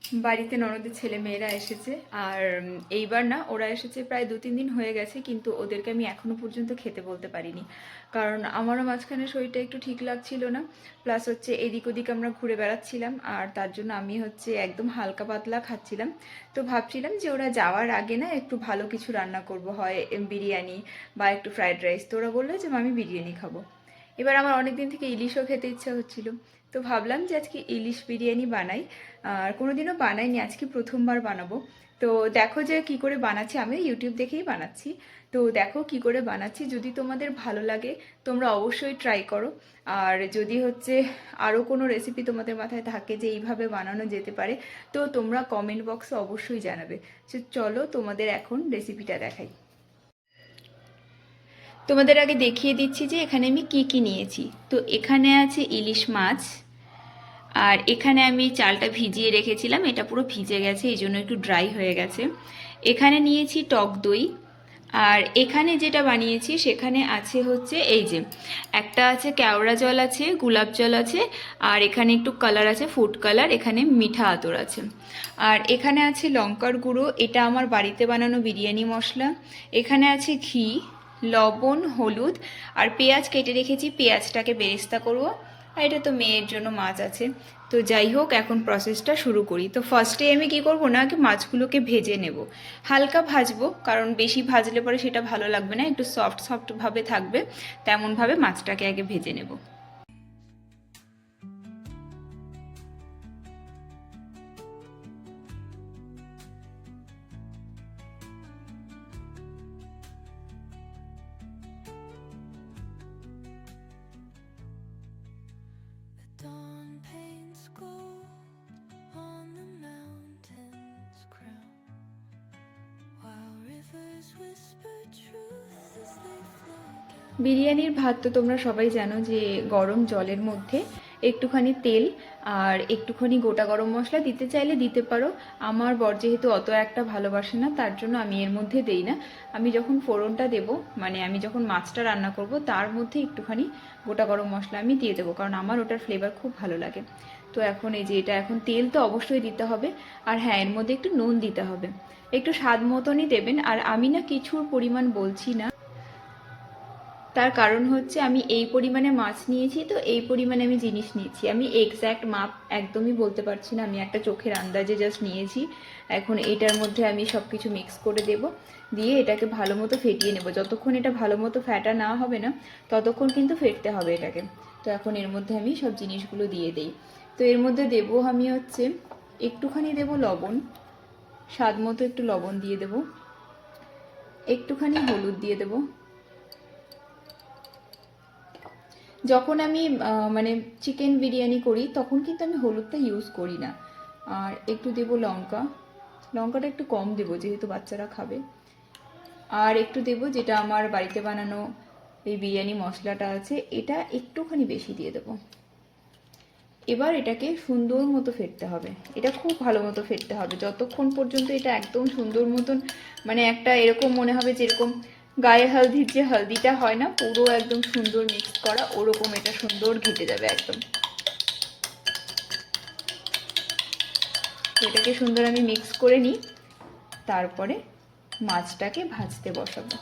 বাড়িতে ননদের ছেলে মেয়েরা এসেছে। আর এইবার না, ওরা এসেছে প্রায় 2-3 দিন হয়ে গেছে, কিন্তু ওদেরকে আমি এখনো পর্যন্ত খেতে বলতে পারিনি। কারণ আমারও মাঝখানে শরীরটা একটু ঠিক লাগছিল না, প্লাস হচ্ছে এদিক ওদিক আমরা ঘুরে বেড়াচ্ছিলাম, আর তার জন্য আমি হচ্ছে একদম হালকা পাতলা খাচ্ছিলাম। তো ভাবছিলাম যে ওরা যাওয়ার আগে না একটু ভালো কিছু রান্না করব, হয় বিরিয়ানি বা একটু ফ্রাইড রাইস। তো ওরা বললো যে আমি বিরিয়ানি খাবো। এবার আমার অনেক দিন থেকে ইলিশও খেতে ইচ্ছা হচ্ছিল, তো ভাবলাম যে আজকে ইলিশ বিরিয়ানি বানাই। আর কোনোদিনও বানাইনি, আজকে প্রথমবার বানাবো। তো দেখো যে কি করে বানাচ্ছি, আমি ইউটিউব দেখেই বানাচ্ছি। তো দেখো কি করে বানাচ্ছি, যদি তোমাদের ভালো লাগে তোমরা অবশ্যই ট্রাই করো। আর যদি হচ্ছে আরও কোনো রেসিপি তোমাদের মাথায় থাকে যে এইভাবে বানানো যেতে পারে, তো তোমরা কমেন্ট বক্সে অবশ্যই জানাবে। তো চলো তোমাদের এখন রেসিপিটা দেখাই। তোমাদের আগে দেখিয়ে দিচ্ছি যে এখানে আমি কি কি নিয়েছি। তো এখানে আছে ইলিশ মাছ, আর এখানে আমি চালটা ভিজিয়ে রেখেছিলাম, এটা পুরো ভিজে গেছে, এই জন্য একটু ড্রাই হয়ে গেছে। এখানে নিয়েছি টক দই। আর এখানে যেটা বানিয়েছি সেখানে আছে হচ্ছে এই যে একটা আছে কেওড়া জল, আছে গোলাপ জল আছে, আর এখানে একটু কালার আছে ফুড কালার, এখানে মিঠা আতর আছে। আর এখানে আছে লঙ্কার গুঁড়ো, এটা আমার বাড়িতে বানানো বিরিয়ানি মশলা। এখানে আছে ঘি, লবণ, হলুদ, আর পেঁয়াজ কেটে রেখেছি, পেঁয়াজটাকে বেরেস্তা করবো। আর এটা তো মেয়ের জন্য মাছ আছে। তো যাই হোক, এখন প্রসেসটা শুরু করি। তো ফার্স্টে আমি কি করব না, কি মাছগুলোকে ভেজে নেব। হালকা ভাজবো, কারণ বেশি ভাজলে পরে সেটা ভালো লাগবে না, একটু সফট সফট ভাবে থাকবে, তেমনভাবে মাছটাকে আগে ভেজে নেব। বিরিয়ানির ভাত তো তোমরা সবাই জানো যে গরম জলের মধ্যে একটুখানি তেল আর একটুখানি গোটা গরম মশলা দিতে চাইলে দিতে পারো। আমার বর যেহেতু অত একটা ভালোবাসে না, তার জন্য আমি এর মধ্যে দেই না। আমি যখন ফোড়নটা দেব, মানে আমি যখন মাছটা রান্না করব, তার মধ্যে একটুখানি গোটা গরম মশলা আমি দিয়ে দেবো, কারণ আমার ওটার ফ্লেভার খুব ভালো লাগে। তো এখন এই যে এটা, এখন তেল তো অবশ্যই দিতে হবে, আর হ্যাঁ এর মধ্যে একটু নুন দিতে হবে, একটু স্বাদ মতনই দেবেন। আর আমি না কিছুর পরিমাণ বলছি না, তার কারণ হচ্ছে আমি এই পরিমাণে মাছ নিয়েছি, তো এই পরিমাণে আমি জিনিস নিয়েছি, আমি এক্স্যাক্ট মাপ একদমই বলতে পারছি না, আমি একটা চোখের আন্দাজে জাস্ট নিয়েছি। এখন এটার মধ্যে আমি সব কিছু মিক্স করে দেব, দিয়ে এটাকে ভালো মতো ফেটিয়ে নেব। যতক্ষণ এটা ভালো মতো ফেটা না হবে না, ততক্ষণ কিন্তু ফেটতে হবে এটাকে। তো এখন এর মধ্যে আমি সব জিনিসগুলো দিয়ে দিই। তো এর মধ্যে দেব আমি হচ্ছে একটুখানি দেব লবণ, স্বাদ মতো একটু লবণ দিয়ে দেব, একটুখানি হলুদ দিয়ে দেব। যখন আমি মানে চিকেন বিরিয়ানি করি তখন কিন্তু আমি হলুদটা ইউজ করি না। আর একটু দেব লঙ্কা, লঙ্কাটা একটু কম দেব যেহেতু বাচ্চারা খাবে। আর একটু দেব যেটা আমার বাড়িতে বানানো এই বিরিয়ানি মশলাটা আছে, এটা একটুখানি বেশি দিয়ে দেব। এবার এটাকে সুন্দর মতো ফেটতে হবে, এটা খুব ভালো মতো ফেটতে হবে, যতক্ষণ পর্যন্ত এটা একদম সুন্দর মতন, মানে একটা এরকম মনে হবে যেরকম গায়ে হলদির যে হলদিটা হয় না, পুরো একদম সুন্দর মিক্স করা, ওরকম এটা সুন্দর ঘেটে যাবে একদম। এটাকে সুন্দর আমি মিক্স করে নিই, তারপরে মাছটাকে ভাজতে বসাবো।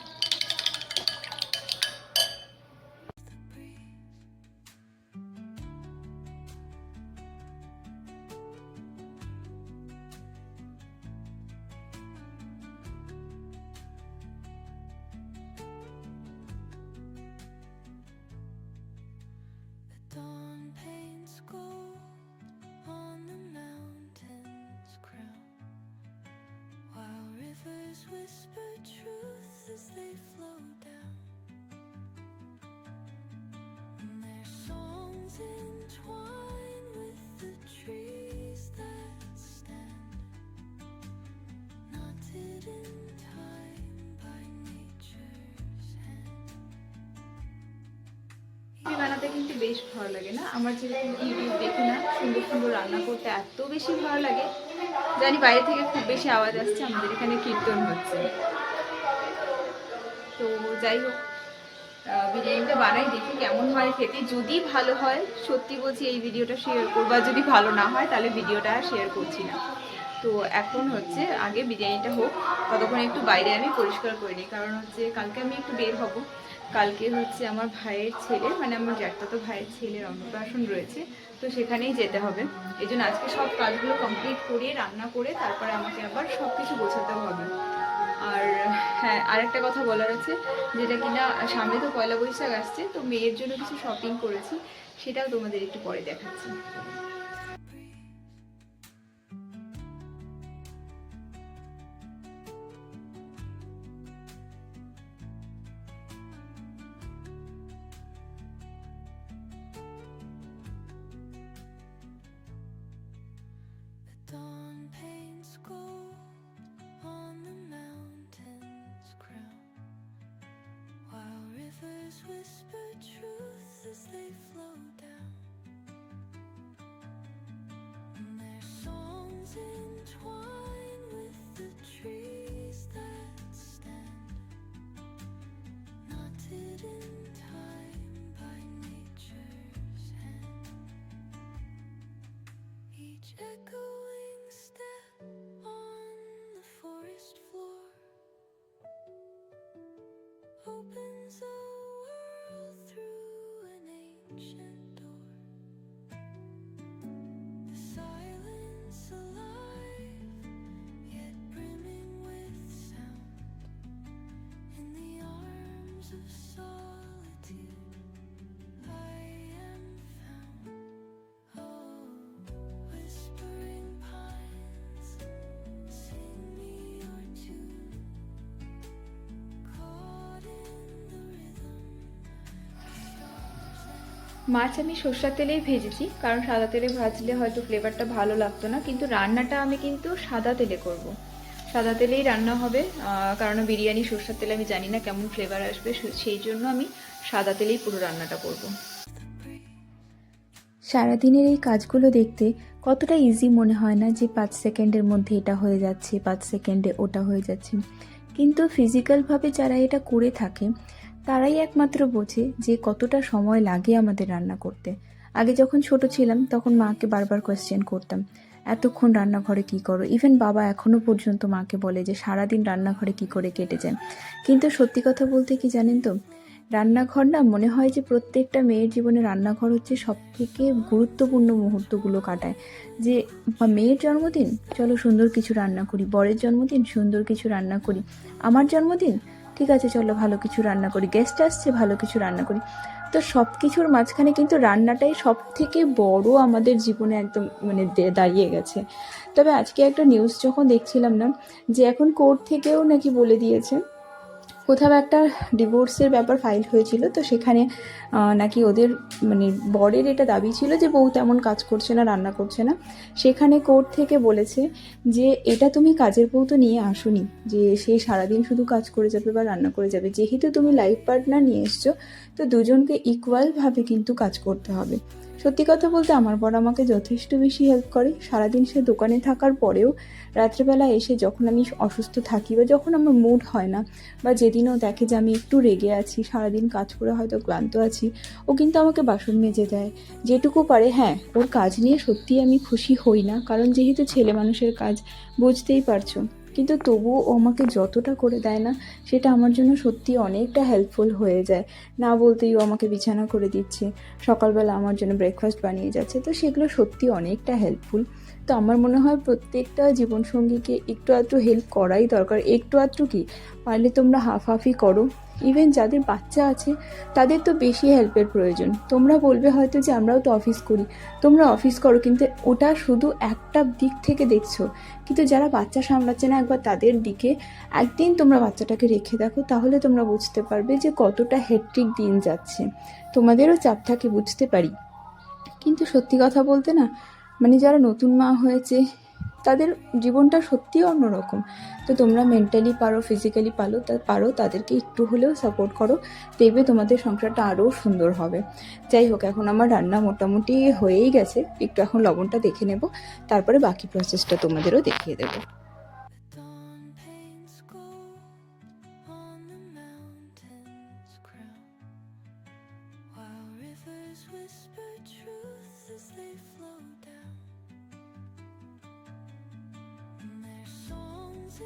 বানাতে কিন্তু বেশ ভালো লাগে না, আমার যেরকম ইউটিউব দেখি না সুন্দর সুন্দর রান্না করতে এত বেশি ভালো লাগে। জানি বাইরে থেকে খুব বেশি আওয়াজ আসছে, আমাদের এখানে কীর্তন হচ্ছে। তো যাই হোক, বিরিয়ানিটা বানাই, দেখি কেমন হয় খেতে। যদি ভালো হয় সত্যি বলছি এই ভিডিওটা শেয়ার করবো, আর যদি ভালো না হয় তাহলে ভিডিওটা আর শেয়ার করছি না। তো এখন হচ্ছে আগে বিরিয়ানিটা হোক, ততক্ষণ একটু বাইরে আমি পরিষ্কার করে নিই, কারণ হচ্ছে কালকে আমি একটু বের হব। কালকে হচ্ছে আমার ভাইয়ের ছেলে, মানে আমার জ্যাঠাতো ভাইয়ের ছেলের অন্নপ্রাশন রয়েছে, তো সেখানেই যেতে হবে। এই জন্য আজকে সব কাজগুলো কমপ্লিট করিয়ে রান্না করে তারপরে আমাকে আবার সব কিছু গোছাতে হবে। আর হ্যাঁ, আরেকটা কথা বলার আছে, যেটা কিনা সামনে তো পয়লা বৈশাখ আসছে, তো মেয়ের জন্য কিছু শপিং করেছি, সেটাও তোমাদের একটু পরে দেখাচ্ছি। Dawn paints gold on the mountain's crown, while rivers whisper truth as they flow down. And their songs entwine with the trees that stand, knotted in time by nature's hand. Each echoing step on the forest floor opens a world through an ancient door. The silence alive, yet brimming with sound. In the arms of solitude, I am found. Oh, whispering pines, sing me your tune. Caught in the rhythm, the stars and মাছ আমি সর্ষের তেলেই ভেজেছি, কারণ সাদা তেলে ভাজলে হয়তো ফ্লেভারটা ভালো লাগতো না, কিন্তু রান্নাটা আমি কিন্তু সাদা তেলে করব। সাদা তেলেই রান্না হবে, কারণ বিরিয়ানি সর্ষের তেলে আমি জানি না কেমন ফ্লেভার আসবে, সেই জন্য আমি সাদা তেলেই পুরো রান্নাটা করব। সারাদিনের এই কাজগুলো দেখতে কতটা ইজি মনে হয় না, যে 5 সেকেন্ডের মধ্যে এটা হয়ে যাচ্ছে, 5 সেকেন্ডে ওটা হয়ে যাচ্ছে। কিন্তু ফিজিক্যালভাবে যারা এটা করে থাকে তারাই একমাত্র বোঝে যে কতটা সময় লাগে আমাদের রান্না করতে। আগে যখন ছোট ছিলাম তখন মাকে বারবার কোয়েশ্চেন করতাম, এতক্ষণ রান্নাঘরে কী করো। ইভেন বাবা এখনও পর্যন্ত মাকে বলে যে সারাদিন রান্নাঘরে কী করে কেটে যায়। কিন্তু সত্যি কথা বলতে কি জানেন তো, রান্নাঘর না, মনে হয় যে প্রত্যেকটা মেয়ের জীবনে রান্নাঘর হচ্ছে সবথেকে গুরুত্বপূর্ণ মুহূর্তগুলো কাটায়। যে মেয়ের জন্মদিন, চলো সুন্দর কিছু রান্না করি, বরের জন্মদিন সুন্দর কিছু রান্না করি, আমার জন্মদিন ঠিক আছে চলো ভালো কিছু রান্না করি, গেস্ট আসছে ভালো কিছু রান্না করি। তো সব কিছুর মাঝখানে কিন্তু রান্নাটাই সব থেকে বড় আমাদের জীবনে একদম মানে দাঁড়িয়ে গেছে। তবে আজকে একটা নিউজ যখন দেখছিলাম না, যে এখন কোর্ট থেকেও নাকি বলে দিয়েছে, কোথাও একটা ডিভোর্সের ব্যাপার ফাইল হয়েছিল, তো সেখানে নাকি ওদের মানে বরের এটা দাবি ছিল যে বউ তেমন কাজ করছে না, রান্না করছে না। সেখানে কোর্ট থেকে বলেছে যে এটা তুমি কাজের বউ তো নিয়ে আসোনি, যে সে সারাদিন শুধু কাজ করে যাবে বা রান্না করে যাবে। যেহেতু তুমি লাইফ পার্টনার নিয়ে এসছো, তো দুজনকে ইকুয়ালভাবে কিন্তু কাজ করতে হবে। সত্যি কথা বলতে আমার বর আমাকে যথেষ্ট বেশি হেল্প করে। সারাদিন সে দোকানে থাকার পরেও রাত্রেবেলা এসে যখন আমি অসুস্থ থাকি বা যখন আমার মুড হয় না, বা যেদিনও দেখে যে আমি একটু রেগে আছি, সারাদিন কাজ করে হয়তো ক্লান্ত আছি, ও কিন্তু আমাকে বাসন মেজে দেয় যেটুকু পারে। হ্যাঁ, ওর কাজ নিয়ে সত্যিই আমি খুশি হই না, কারণ যেহেতু ছেলে মানুষের কাজ বুঝতেই পারছো, কিন্তু তবুও ও আমাকে যতটা করে দেয় না, সেটা আমার জন্য সত্যি অনেকটা হেল্পফুল হয়ে যায়। না বলতেই ও আমাকে বিছানা করে দিচ্ছে, সকালবেলা আমার জন্য ব্রেকফাস্ট বানিয়ে যাচ্ছে, তো সেগুলো সত্যি অনেকটা হেল্পফুল। তো আমার মনে হয় প্রত্যেকটা জীবনসঙ্গীকে একটু আধটু হেল্প করাই দরকার। একটু আধটু কি, পারলে তোমরা হাফ হাফই করো। ইভেন যাদের বাচ্চা আছে তাদের তো বেশি হেল্পের প্রয়োজন। তোমরা বলবে হয়তো যে আমরাও তো অফিস করি, তোমরা অফিস করো, কিন্তু ওটা শুধু একটা দিক থেকে দেখছো। কিন্তু যারা বাচ্চা সামলাচ্ছে না, একবার তাদের দিকে একদিন তোমরা বাচ্চাটাকে রেখে দেখো, তাহলে তোমরা বুঝতে পারবে যে কতটা হেক্টিক দিন যাচ্ছে। তোমাদেরও চাপ থাকে, বুঝতে পারি, কিন্তু সত্যি কথা বলতে না, মানে যারা নতুন মা হয়েছে তাদের জীবনটা সত্যিই অন্যরকম। তো তোমরা মেন্টালি পারো, ফিজিক্যালি পারো, তাদেরকে একটু হলেও সাপোর্ট করো, দেখবে তোমাদের সংসারটা আরও সুন্দর হবে। যাই হোক, এখন আমার রান্না মোটামুটি হয়েই গেছে, একটু এখন লবণটা দেখে নেব, তারপরে বাকি প্রসেসটা তোমাদেরও দেখিয়ে দেবো। dawn paints gold on the mountain's crown,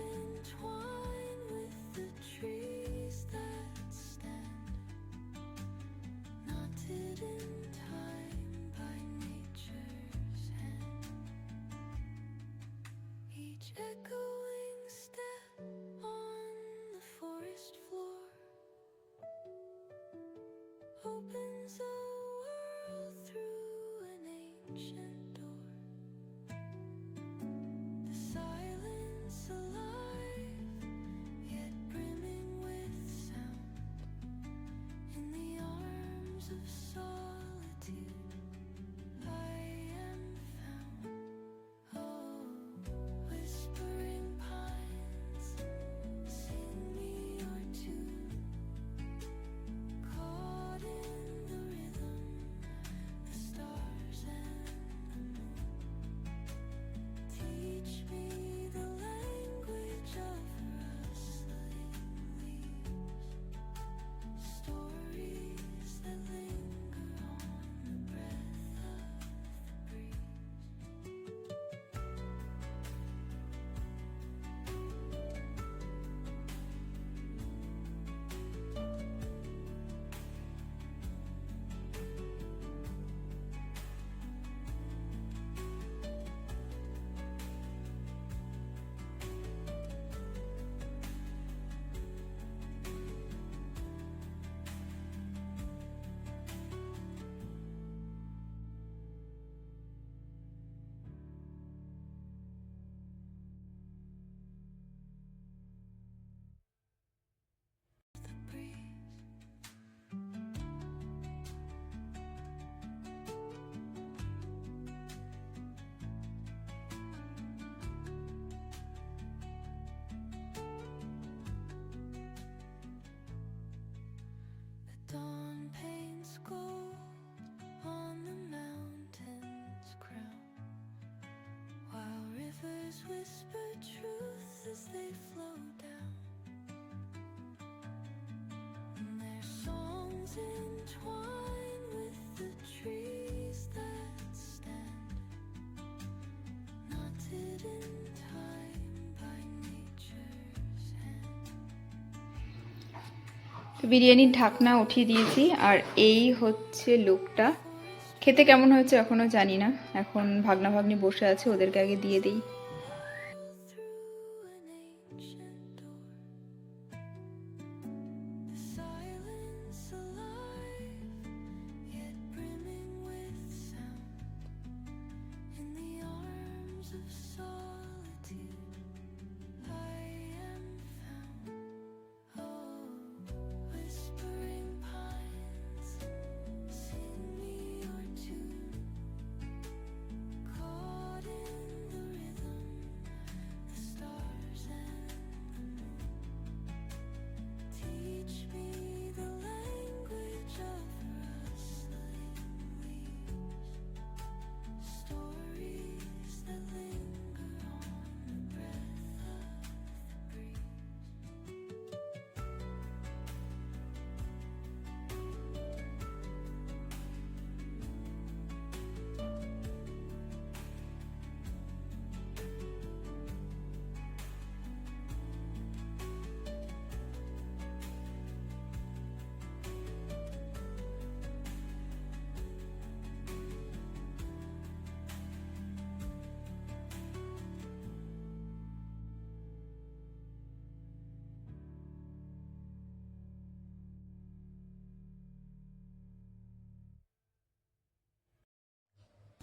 entwine with the trees that stand, knotted in time by nature's hand. Each echoing step on the forest floor opens a world through an ancient door. The silence alive, yet brimming with sound. In the arms of solitude, I am found. Oh, whispering pines, sing me your tune. Caught in the rhythm, the stars and the moon. Teach me the language of rustling leaves, stories that linger on the breath of the breeze. The breeze. The dawn paints gold on the mountain's crown, while rivers whisper truth as they flow down. And their songs entwine with the trees that stand, knotted in time by nature's hand. তো বিরিয়ানির ঢাকনা উঠিয়ে দিয়েছি, আর এই হচ্ছে লুকটা। খেতে কেমন হয়েছে এখনো জানি না, এখন ভাগনা ভাগ্নি বসে আছে, ওদেরকে আগে দিয়ে দিই। Through an ancient door, the silence alive, yet brimming with sound. In the arms of solitude, I am found. Oh, whispering pines, sing me your tune. Caught in the rhythm, the stars and the moon. Teach me the language of rustling leaves, stories that linger on the breath of the breeze.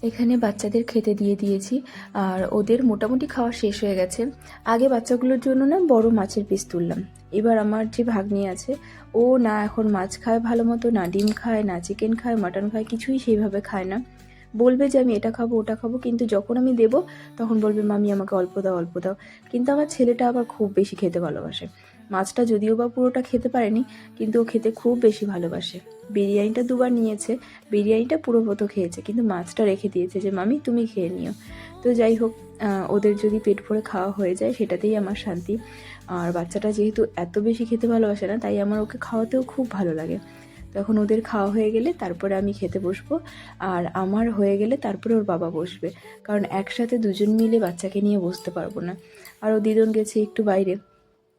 এখানে বাচ্চাদের খেতে দিয়ে দিয়েছি, আর ওদের মোটামুটি খাওয়া শেষ হয়ে গেছে। আগে বাচ্চাগুলোর জন্য না বড় মাছের পিস তুললাম। এবার আমার যে ভাগ্নি আছে, ও না এখন মাছ খায় ভালো মতো, না ডিম খায়, না চিকেন খায়, মাটন খায়, কিছুই সেইভাবে খায় না। বলবে যে আমি এটা খাবো ওটা খাবো, কিন্তু যখন আমি দেবো তখন বলবে মামি আমাকে অল্প দাও অল্প দাও। কিন্তু আমার ছেলেটা আবার খুব বেশি খেতে ভালোবাসে। মাছটা যদিও বা পুরোটা খেতে পারেনি, কিন্তু ও খেতে খুব বেশি ভালোবাসে। বিরিয়ানিটা দুবার নিয়েছে, বিরিয়ানিটা পুরো মতো খেয়েছে, কিন্তু মাছটা রেখে দিয়েছে যে মামি তুমি খেয়ে নিও। তো যাই হোক, ওদের যদি পেট ভরে খাওয়া হয়ে যায় সেটাতেই আমার শান্তি। আর বাচ্চাটা যেহেতু এত বেশি খেতে ভালোবাসে না, তাই আমার ওকে খাওয়াতেও খুব ভালো লাগে। তখন ওদের খাওয়া হয়ে গেলে তারপরে আমি খেতে বসবো, আর আমার হয়ে গেলে তারপরে ওর বাবা বসবে, কারণ একসাথে দুজন মিলে বাচ্চাকে নিয়ে বসতে পারবো না। আর ও দিদন গেছে একটু বাইরে,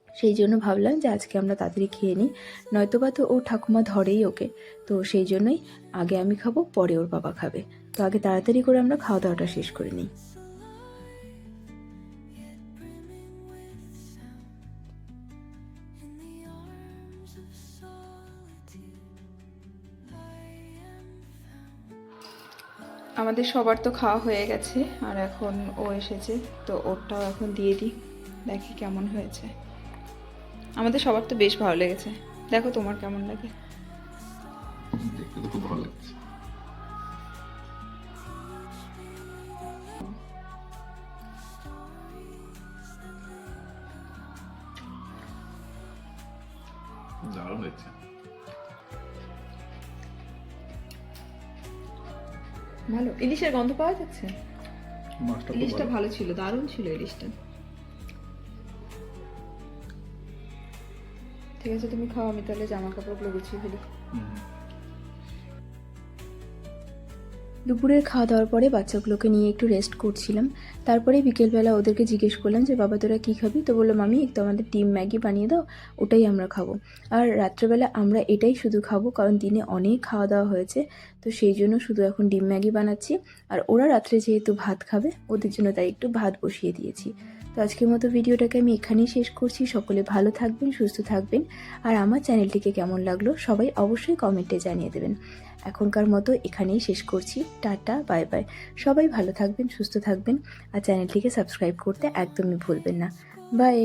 সেই জন্য ভাবলাম যে আজকে আমরা তাড়াতাড়ি খেয়ে নিই, নয়তোবা তো ও ঠাকুমা ধরেই ওকে। তো সেই জন্যই আগে আমি খাবো, পরে ওর বাবা খাবে। তো আগে তাড়াতাড়ি করে আমরা খাওয়া দাওয়াটা শেষ করে নিই। in the arms of solitude, I am found. আমাদের সবার তো খাওয়া হয়ে গেছে, আর এখন ও এসেছে, তো ওরটাও এখন দিয়ে দিই, দেখি কেমন হয়েছে। আমাদের সবার তো বেশ ভালো লেগেছে, দেখো তোমার কেমন লাগে। দেখতে তো খুব ভালো লাগছে। দারুণ হয়েছে। ভালো, ইলিশের গন্ধ পাওয়া যাচ্ছে। মাছটা খুব ইলিশটা ভালো। ভালো ছিল, দারুণ ছিল ইলিশটা। ঠিক আছে, তুমি খাও, আমি তাহলে জামা কাপড়গুলো গুছিয়ে ফেলি। হুম। দুপুরের খাওয়া দাওয়ার পরে বাচ্চাগুলোকে নিয়ে একটু রেস্ট করছিলাম। তারপরে বিকেলবেলা ওদেরকে জিজ্ঞেস করলাম যে বাবা তোরা কী খাবি, তো বললো মামি একটু আমাদের ডিম ম্যাগি বানিয়ে দাও, ওটাই আমরা খাবো। আর রাত্রেবেলা আমরা এটাই শুধু খাবো, কারণ দিনে অনেক খাওয়া দাওয়া হয়েছে, তো সেই জন্য শুধু এখন ডিম ম্যাগি বানাচ্ছি। আর ওরা রাত্রে যেহেতু ভাত খাবে, ওদের জন্য তাই একটু ভাত বসিয়ে দিয়েছি। তো আজকের মতো ভিডিওটাকে আমি এখানেই শেষ করছি। সকলে ভালো থাকবেন, সুস্থ থাকবেন, আর আমার চ্যানেলটিকে কেমন লাগলো সবাই অবশ্যই কমেন্টে জানিয়ে দেবেন। এখনকার মতো এখানেই শেষ করছি। Tata, bye bye. সবাই ভালো থাকবেন, সুস্থ থাকবেন, আর চ্যানেলটিকে সাবস্ক্রাইব করতে একদমই ভুলবেন না। বাই।